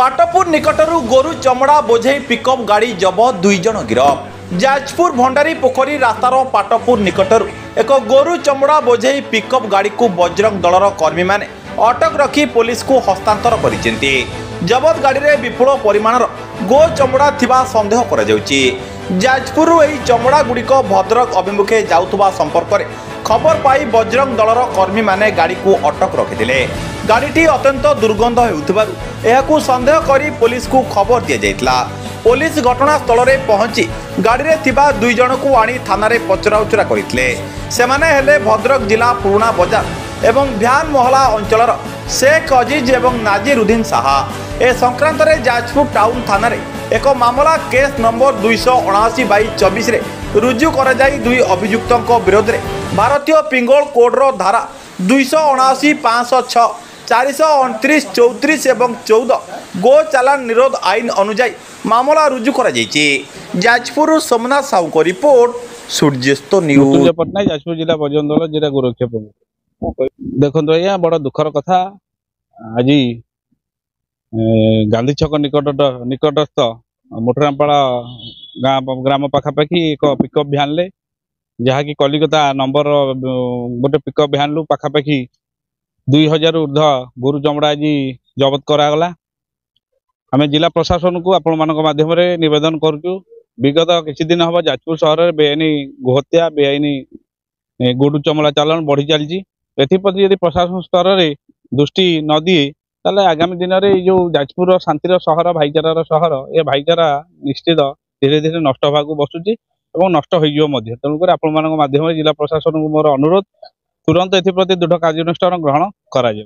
पाटपुर निकटरू गोरु चमड़ा बोझे पिकअप गाड़ी जबत 2 जन गिरफ। जाजपुर भंडारी पोखरी रास्तार पाटपुर निकटरू एक गोरु चमड़ा बोझे पिकअप गाड़ी को बजरंग दलर कर्मी माने अटक रखी पुलिस को हस्तांतर करिसेंती। जबत गाड़ी रे विपुल परिमाणर गो चमड़ा थिबा संदेह करा जाउची। जाजपुर एही चमड़ा गुड़िक भद्रक अभिमुखे जाउथबा संपर्क रे खबर पाई बजरंग दलर कर्मी माने गाड़ी को अटक रखिथिले। गाड़ीटी अत्यंत दुर्गंध हेउथिबारु एहाकू संदेह करी पुलिस को खबर दिया जायतला। पुलिस घटनास्थल रे पहुंची गाड़ी रे थिबा 2 जन को आनी थाना रे पचराउचरा करितले। सेमाने हेले भद्रक जिला पुराना बजार एवं भ्यान मोहला अंचलर शेख अजीज एवं नाजिरुद्दीन साहा। ए संक्रांत रे जाजपुर टाउन थाना रे एक मामला केस नंबर 279/24 रे रुजु करा जाई 2 अभियुक्तों विरोध रे भारतीय पिंगल कोडर धारा 279, 506, 429, 34 एवं 14 गो चालान निरोध आईन अनुजाई मामला रुजु करा जायछि। जाजपुर सोमनाथ साहू को रिपोर्ट, सूर्यस्त न्यूज। पटना जाजपुर जिला बजरंग दल जिला गोरक्षा प्रमुख। देखो आज्ञा बड़ दुखर कथा। आज गांधी छक निकटस्थ मोटरामपाड़ा ग्राम पाखापाखि एक पिकअप भ्यान ले जहाँकि कलिकता नंबर गोटे पिकअप भ्यान लु पाखापाखि 2000 ऊर्ध गोरु चमड़ा आज जबत करागला। आम जिला प्रशासन को आपण मान माध्यम निवेदन करुचु। विगत किसी दिन हम जाजपुर सहर में बेआईन गोहत्या बेआईन गोरु चमड़ा चालान बढ़ी चलती। एप्रति यदि प्रशासन स्तर में दृष्टि न दिए ताले आगामी दिन में जो जाजपुर शांतिर सहर भाईचारार सहर ए भाईचारा निश्चित धीरे धीरे नष्ट होगा बसुची और नष्ट हो तेणुक आपण माध्यम जिला प्रशासन को मोर अनुरोध तुरंत एप्रति दृढ़ कार्यानुष्ठान ग्रहण करा।